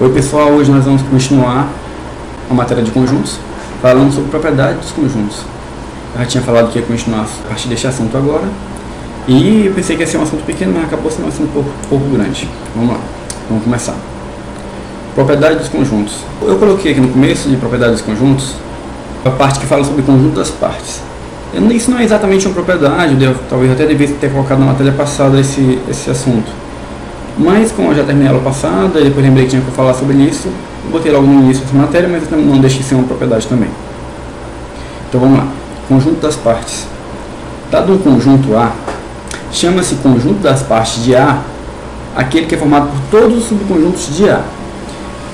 Oi pessoal, hoje nós vamos continuar a matéria de conjuntos, falando sobre propriedade dos conjuntos. Eu já tinha falado que ia continuar a partir deste assunto agora, e eu pensei que ia ser um assunto pequeno, mas acabou sendo um assunto um pouco grande. Vamos lá, vamos começar. Propriedade dos conjuntos. Eu coloquei aqui no começo de propriedade dos conjuntos a parte que fala sobre o conjunto das partes. Isso não é exatamente uma propriedade, talvez até devesse ter colocado na matéria passada esse assunto. Mas como eu já terminei a aula passada e depois lembrei que tinha que falar sobre isso, eu botei logo no início essa matéria, mas não deixei de ser uma propriedade também. Então vamos lá. Conjunto das partes. Dado um conjunto A, chama-se conjunto das partes de A aquele que é formado por todos os subconjuntos de A.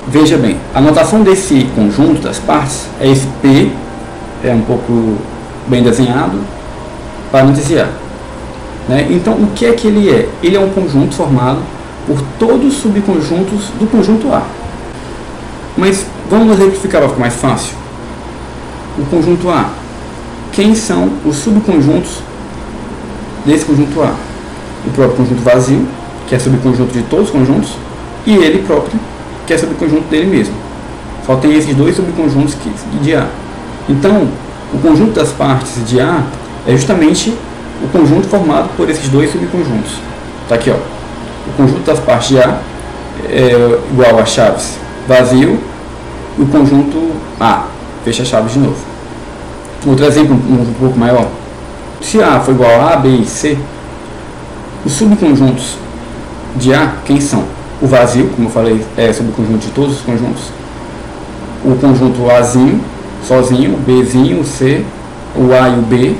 Veja bem, a notação desse conjunto das partes é esse P, é um pouco bem desenhado, parêntese A. Então, o que é que ele é? Ele é um conjunto formado por todos os subconjuntos do conjunto A. Mas vamos exemplificar para ficar mais fácil. O conjunto A. Quem são os subconjuntos desse conjunto A? O próprio conjunto vazio, que é subconjunto de todos os conjuntos, e ele próprio, que é subconjunto dele mesmo. Só tem esses dois subconjuntos de A. Então, o conjunto das partes de A é justamente o conjunto formado por esses dois subconjuntos. Está aqui, ó. O conjunto das partes de A é igual a chaves vazio e o conjunto A fecha chaves de novo. Outro exemplo um pouco maior. Se A for igual a B e C, os subconjuntos de A, quem são? O vazio, como eu falei, é subconjunto de todos os conjuntos. O conjunto Azinho, sozinho, o Bzinho, o C, o A e o B,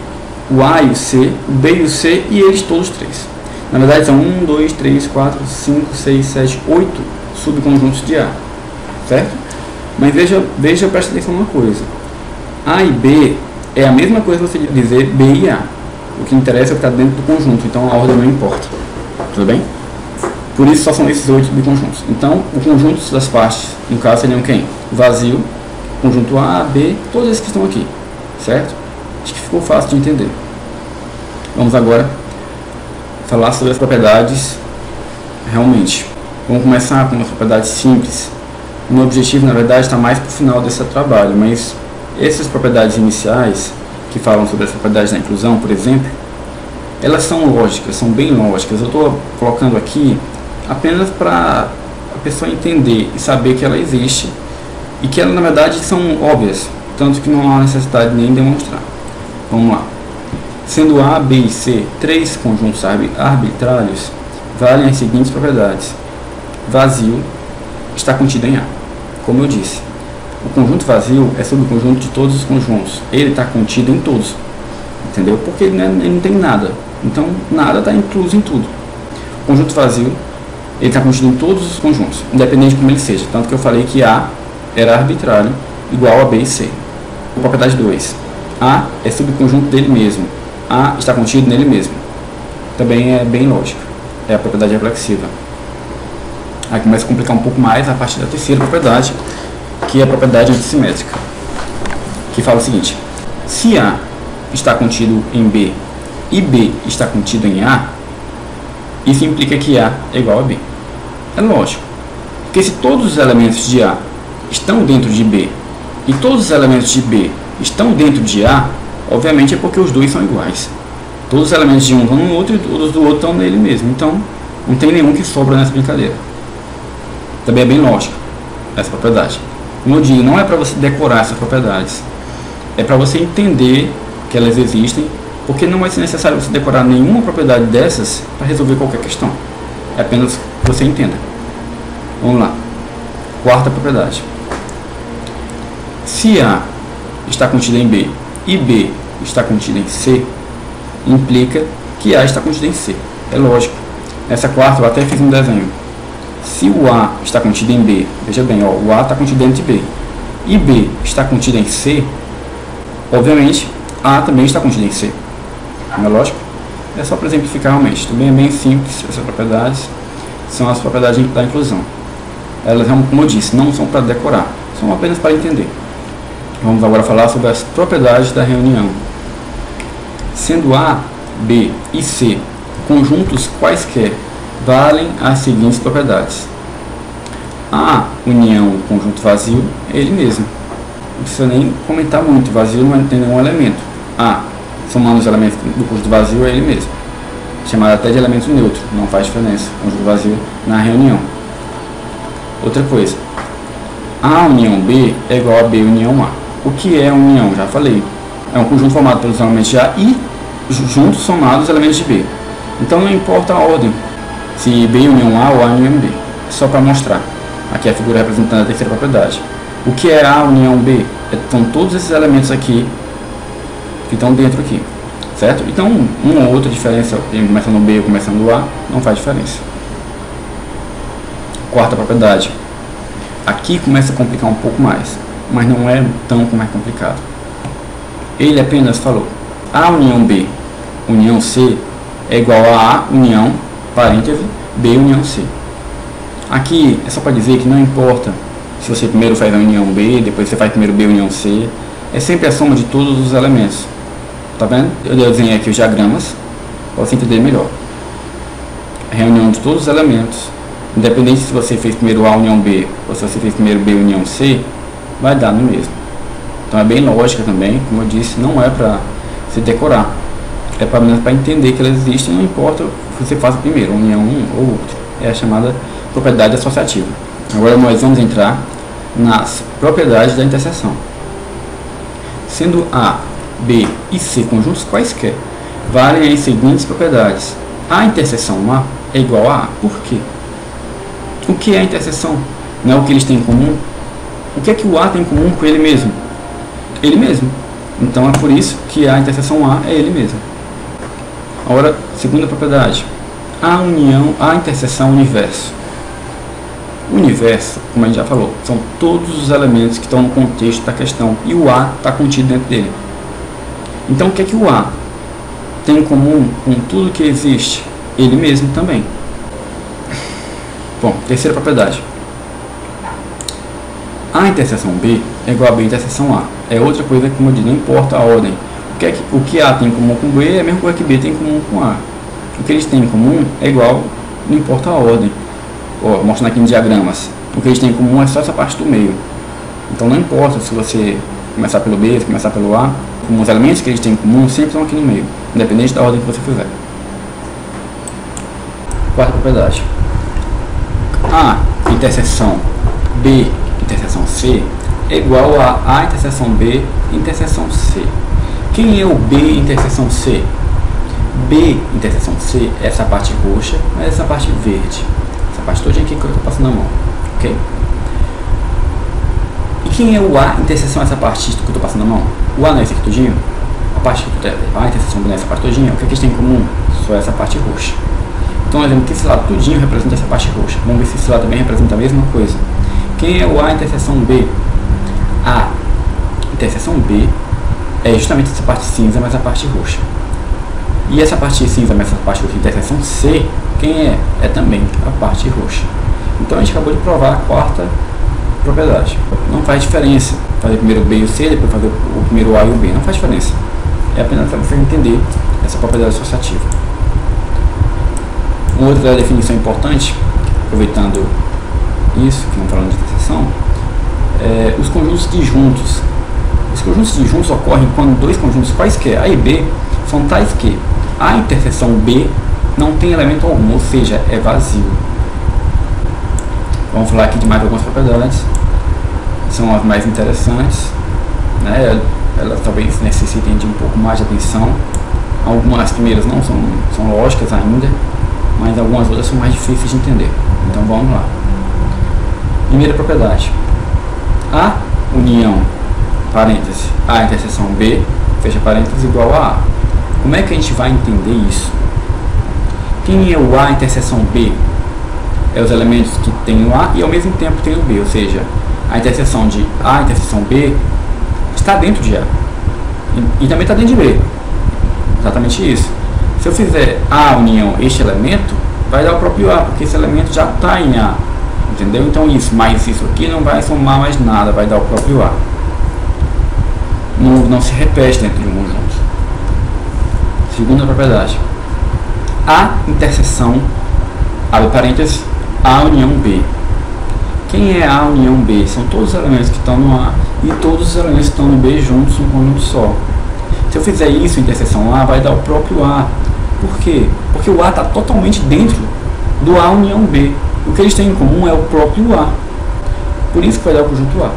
o A e o C, o B e o C e eles todos três. Na verdade são 1, 2, 3, 4, 5, 6, 7, 8 subconjuntos de A, certo? Mas veja, preste atenção numa coisa. A e B é a mesma coisa que você dizer B e A. O que interessa é o que está dentro do conjunto, então a ordem não importa. Tudo bem? Por isso só são esses 8 subconjuntos. Então, o conjunto das partes, no caso, seriam quem? Vazio, conjunto A, B, todos esses que estão aqui, certo? Acho que ficou fácil de entender. Vamos agora falar sobre as propriedades realmente. Vamos começar com as propriedades simples. O meu objetivo, na verdade, está mais para o final desse trabalho, mas essas propriedades iniciais, que falam sobre as propriedades da inclusão, por exemplo, elas são lógicas, são bem lógicas. Eu estou colocando aqui apenas para a pessoa entender e saber que ela existe e que elas, na verdade, são óbvias, tanto que não há necessidade nem de demonstrar. Vamos lá. Sendo A, B e C três conjuntos arbitrários, valem as seguintes propriedades. Vazio está contido em A. Como eu disse, o conjunto vazio é subconjunto de todos os conjuntos. Ele está contido em todos. Entendeu? Porque ele não tem nada. Então, nada está incluso em tudo. O conjunto vazio, ele está contido em todos os conjuntos, independente de como ele seja. Tanto que eu falei que A era arbitrário, igual a B e C. Propriedade 2. A é subconjunto dele mesmo. A está contido nele mesmo. Também é bem lógico. É a propriedade reflexiva. Aí começa a complicar um pouco mais a partir da terceira propriedade, que é a propriedade antissimétrica, que fala o seguinte: se A está contido em B e B está contido em A, isso implica que A é igual a B. É lógico, porque se todos os elementos de A estão dentro de B e todos os elementos de B estão dentro de A, obviamente é porque os dois são iguais. Todos os elementos de um estão no outro e todos do outro estão nele mesmo. Então, não tem nenhum que sobra nessa brincadeira. Também é bem lógico essa propriedade. Como eu digo, não é para você decorar essas propriedades. É para você entender que elas existem, porque não vai ser necessário você decorar nenhuma propriedade dessas para resolver qualquer questão. É apenas que você entenda. Vamos lá. Quarta propriedade. Se A está contida em B e B está contida em C, implica que A está contida em C. É lógico. Essa quarta eu até fiz um desenho. Se o A está contido em B, veja bem, ó, o A está contido dentro de B, e B está contido em C, obviamente A também está contido em C. Não é lógico? É só para exemplificar realmente. Também é bem simples essas propriedades. São as propriedades da inclusão. Elas, como eu disse, não são para decorar, são apenas para entender. Vamos agora falar sobre as propriedades da reunião. Sendo A, B e C conjuntos quaisquer, valem as seguintes propriedades. A união do conjunto vazio é ele mesmo. Não precisa nem comentar muito, vazio não tem nenhum elemento. A, somando os elementos do conjunto vazio, é ele mesmo. Chamado até de elemento neutro, não faz diferença. Conjunto vazio na reunião. Outra coisa, A união B é igual a B união A. O que é união? Já falei. É um conjunto formado pelos elementos de A e juntos somados os elementos de B. Então não importa a ordem, se B união A ou A união B. Só para mostrar. Aqui é a figura representando a terceira propriedade. O que é A união B? São todos esses elementos aqui que estão dentro aqui, certo? Então, uma ou outra diferença, começando B ou começando A, não faz diferença. Quarta propriedade. Aqui começa a complicar um pouco mais, mas não é tão mais complicado. Ele apenas falou, A união B, união C, é igual a A união, parêntese, B união C. Aqui é só para dizer que não importa se você primeiro faz a união B, depois você faz primeiro B união C, é sempre a soma de todos os elementos. Tá vendo? Eu desenhei aqui os diagramas para você entender melhor. A reunião de todos os elementos, independente se você fez primeiro A união B ou se você fez primeiro B união C, vai dar no mesmo. Então é bem lógica também, como eu disse, não é para se decorar. É para entender que elas existem, não importa se você faz primeiro, união um ou outro. É a chamada propriedade associativa. Agora nós vamos entrar nas propriedades da interseção. Sendo A, B e C conjuntos quaisquer, valem as seguintes propriedades. A interseção A é igual a A. Por quê? O que é a interseção? Não é o que eles têm em comum? O que é que o A tem em comum com ele mesmo? Ele mesmo. Então é por isso que a interseção A é ele mesmo. Agora, segunda propriedade. A interseção universo. O universo, como a gente já falou, são todos os elementos que estão no contexto da questão e o A está contido dentro dele. Então o que é que o A tem em comum com tudo que existe? Ele mesmo também. Bom, terceira propriedade. A interseção B é igual a B interseção A. É outra coisa que, como eu disse, não importa a ordem. O que A tem em comum com B é a mesma coisa que B tem em comum com A. O que eles têm em comum é igual, não importa a ordem. Mostrando aqui em diagramas. O que eles têm em comum é só essa parte do meio. Então não importa se você começar pelo B, se começar pelo A, como os elementos que eles têm em comum sempre estão aqui no meio, independente da ordem que você fizer. Quarta propriedade. A interseção B interseção C é igual a A interseção B interseção C. Quem é o B interseção C? B interseção C é essa parte roxa, mas essa parte verde. Essa parte toda aqui que eu estou passando na mão. Ok? E quem é o A interseção essa parte que eu estou passando na mão? O A não é esse aqui todinho? A parte que A interseção B não é essa parte todinha? O que é que eles têm em comum? Só essa parte roxa. Então nós vemos que esse lado todinho representa essa parte roxa. Vamos ver se esse lado também representa a mesma coisa. Quem é o A interseção B? A interseção B é justamente essa parte cinza, mas a parte roxa. E essa parte cinza, mas essa parte roxa, interseção C, quem é? É também a parte roxa. Então a gente acabou de provar a quarta propriedade. Não faz diferença fazer primeiro o B e o C, depois fazer o primeiro A e o B. Não faz diferença. É apenas para você entender essa propriedade associativa. Uma outra definição importante, aproveitando isso, que não falando de interseção, é os conjuntos disjuntos. Os conjuntos disjuntos ocorrem quando dois conjuntos quaisquer, A e B, são tais que a interseção B não tem elemento algum, ou seja, é vazio. Vamos falar aqui de mais algumas propriedades, são as mais interessantes, né? Elas talvez necessitem de um pouco mais de atenção. Algumas primeiras não são lógicas ainda, mas algumas outras são mais difíceis de entender. Então vamos lá. Primeira propriedade. A união, parêntese, A interseção B, fecha parênteses, igual a A. Como é que a gente vai entender isso? Quem é o A interseção B? É os elementos que tem o A e ao mesmo tempo tem o B, ou seja, a interseção de A interseção B está dentro de A e também está dentro de B. Exatamente isso. Se eu fizer A união este elemento, vai dar o próprio A, porque esse elemento já está em A. Entendeu? Então isso, mais isso aqui não vai somar mais nada, vai dar o próprio A. Não se repete dentro de um conjunto. Segunda propriedade. A interseção, abre parênteses, A união B. Quem é A união B? São todos os elementos que estão no A e todos os elementos que estão no B juntos num conjunto só. Se eu fizer isso, interseção A, vai dar o próprio A. Por quê? Porque o A está totalmente dentro do A união B. O que eles têm em comum é o próprio A. Por isso que vai dar o conjunto A.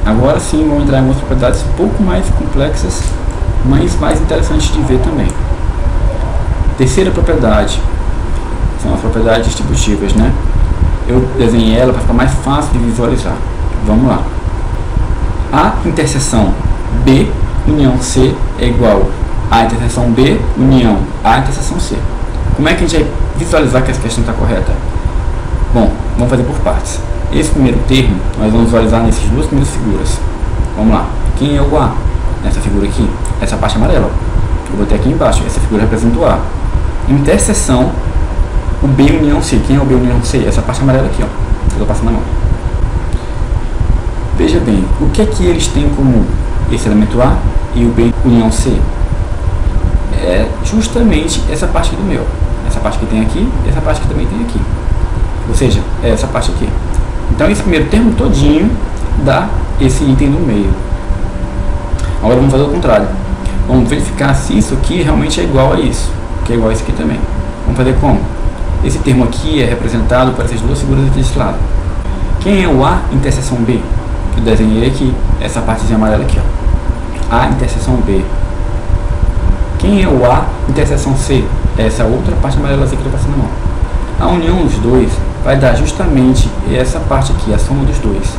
Agora sim, vamos entrar em algumas propriedades um pouco mais complexas, mas mais interessantes de ver também. Terceira propriedade. São as propriedades distributivas, né? Eu desenhei ela para ficar mais fácil de visualizar. Vamos lá. A interseção B união C é igual a interseção B união A interseção C. Como é que a gente vai visualizar que essa questão está correta? Bom, vamos fazer por partes. Esse primeiro termo nós vamos visualizar nessas duas primeiras figuras. Vamos lá. Quem é o A? Nessa figura aqui, essa parte amarela. Eu botei aqui embaixo. Essa figura representa o A. Interseção o B união C. Quem é o B união C? Essa parte amarela aqui, ó. Eu estou passando a mão. Veja bem, o que é que eles têm em comum? Esse elemento A e o B união C. É justamente essa parte aqui do meio. Essa parte que tem aqui e essa parte que também tem aqui. Ou seja, é essa parte aqui. Então esse primeiro termo todinho dá esse item no meio. Agora vamos fazer o contrário. Vamos verificar se isso aqui realmente é igual a isso. Que é igual a isso aqui também. Vamos fazer como? Esse termo aqui é representado por essas duas figuras aqui desse lado. Quem é o A interseção B? Eu desenhei aqui, essa partezinha amarela aqui, ó. A interseção B. Quem é o A interseção C? Essa outra parte amarela aqui que eu estou passando a mão. A união dos dois vai dar justamente essa parte aqui, a soma dos dois.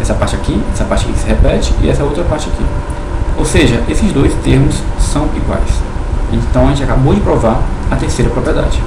Essa parte aqui que se repete e essa outra parte aqui. Ou seja, esses dois termos são iguais. Então a gente acabou de provar a terceira propriedade.